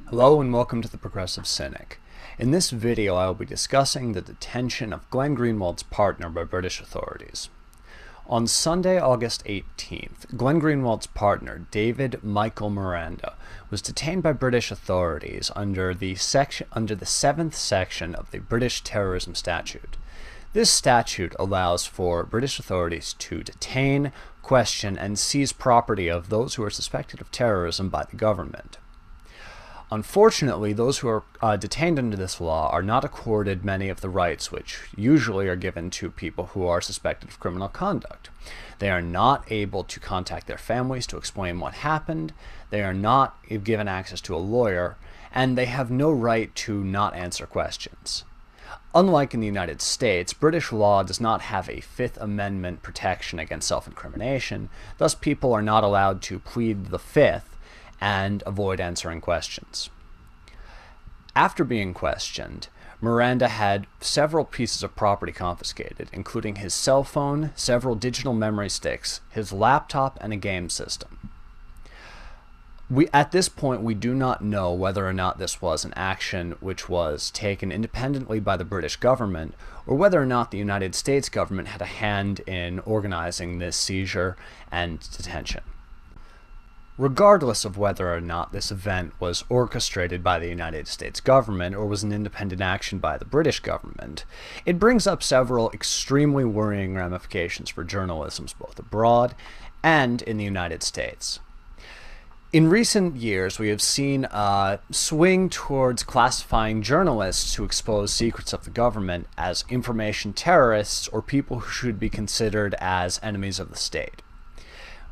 Hello and welcome to the Progressive Cynic. In this video I will be discussing the detention of Glen Greenwald's partner by British authorities. On Sunday, August 18th, Glen Greenwald's partner, David Michael Miranda, was detained by British authorities under the 7th section of the British terrorism statute. This statute allows for British authorities to detain, question, and seize property of those who are suspected of terrorism by the government. Unfortunately, those who are detained under this law are not accorded many of the rights which usually are given to people who are suspected of criminal conduct. They are not able to contact their families to explain what happened, they are not given access to a lawyer, and they have no right to not answer questions. Unlike in the United States, British law does not have a Fifth Amendment protection against self-incrimination, thus people are not allowed to plead the Fifth and avoid answering questions. After being questioned, Miranda had several pieces of property confiscated, including his cell phone, several digital memory sticks, his laptop, and a game system. At this point, we do not know whether or not this was an action which was taken independently by the British government, or whether or not the United States government had a hand in organizing this seizure and detention. Regardless of whether or not this event was orchestrated by the United States government or was an independent action by the British government, it brings up several extremely worrying ramifications for journalism both abroad and in the United States. In recent years, we have seen a swing towards classifying journalists who expose secrets of the government as information terrorists or people who should be considered as enemies of the state.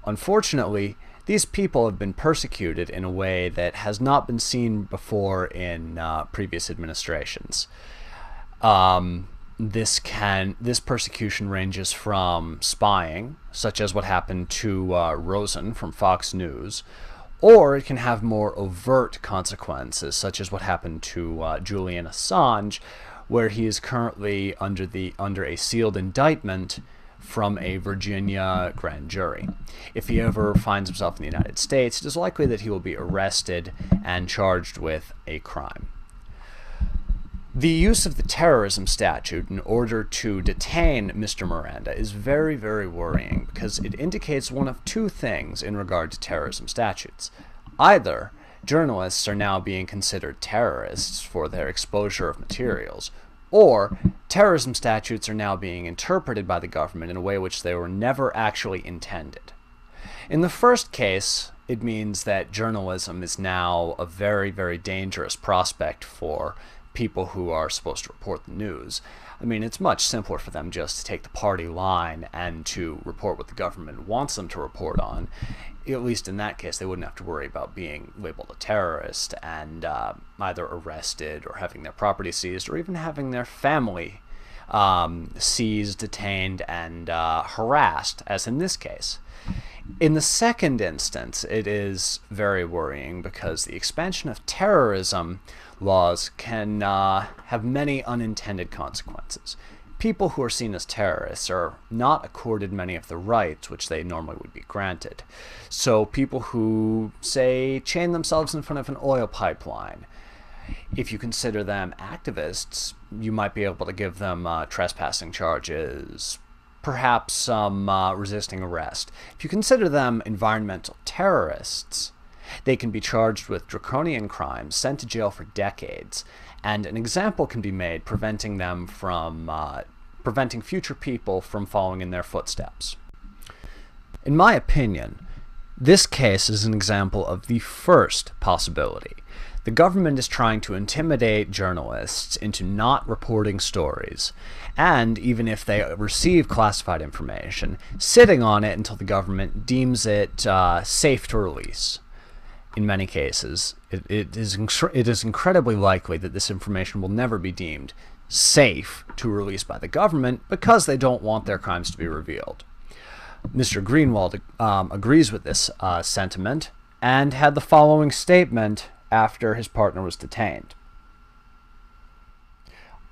Unfortunately, these people have been persecuted in a way that has not been seen before in previous administrations. This persecution ranges from spying, such as what happened to Rosen from Fox News, or it can have more overt consequences, such as what happened to Julian Assange, where he is currently under a sealed indictment from a Virginia grand jury. If he ever finds himself in the United States, it is likely that he will be arrested and charged with a crime. The use of the terrorism statute in order to detain Mr. Miranda is very, very worrying because it indicates one of two things in regard to terrorism statutes. Either journalists are now being considered terrorists for their exposure of materials, or terrorism statutes are now being interpreted by the government in a way which they were never actually intended. In the first case, it means that journalism is now a very, very dangerous prospect for people who are supposed to report the news. I mean, it's much simpler for them just to take the party line and to report what the government wants them to report on. At least in that case, they wouldn't have to worry about being labeled a terrorist and either arrested or having their property seized or even having their family seized, detained, and harassed, as in this case. In the second instance, it is very worrying because the expansion of terrorism laws can have many unintended consequences. People who are seen as terrorists are not accorded many of the rights which they normally would be granted. So people who, say, chain themselves in front of an oil pipeline, if you consider them activists, you might be able to give them trespassing charges, perhaps some resisting arrest. If you consider them environmental terrorists, they can be charged with draconian crimes, sent to jail for decades, and an example can be made preventing future people from following in their footsteps. In my opinion, this case is an example of the first possibility. The government is trying to intimidate journalists into not reporting stories, and even if they receive classified information, sitting on it until the government deems it safe to release. In many cases, it is incredibly likely that this information will never be deemed safe to release by the government because they don't want their crimes to be revealed. Mr. Greenwald agrees with this sentiment and had the following statement after his partner was detained.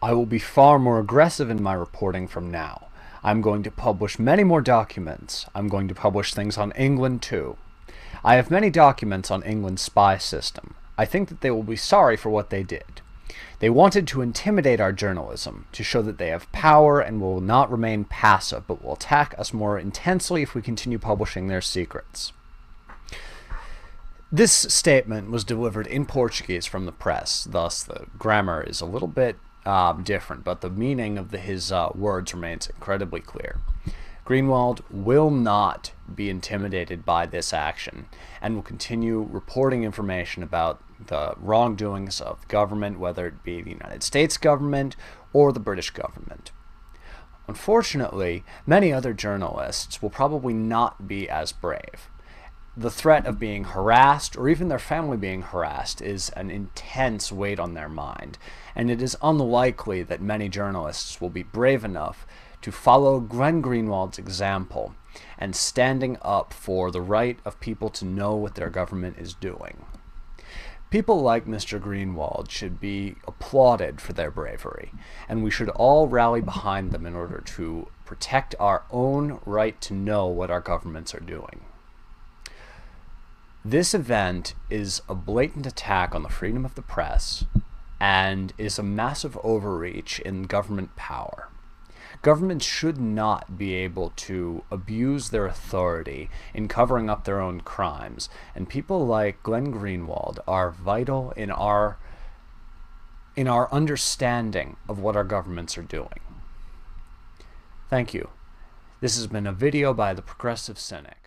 "I will be far more aggressive in my reporting from now. I'm going to publish many more documents. I'm going to publish things on England too. I have many documents on England's spy system. I think that they will be sorry for what they did. They wanted to intimidate our journalism, to show that they have power and will not remain passive, but will attack us more intensely if we continue publishing their secrets. This statement was delivered in Portuguese from the press, thus the grammar is a little bit different, but the meaning of his words remains incredibly clear. Greenwald will not be intimidated by this action and will continue reporting information about the wrongdoings of government, whether it be the United States government or the British government. Unfortunately, many other journalists will probably not be as brave. The threat of being harassed, or even their family being harassed, is an intense weight on their mind, and it is unlikely that many journalists will be brave enough to follow Glen Greenwald's example and standing up for the right of people to know what their government is doing. People like Mr. Greenwald should be applauded for their bravery, and we should all rally behind them in order to protect our own right to know what our governments are doing. This event is a blatant attack on the freedom of the press and is a massive overreach in government power. Governments should not be able to abuse their authority in covering up their own crimes, and people like Glen Greenwald are vital in our understanding of what our governments are doing. Thank you. This has been a video by the Progressive Cynic.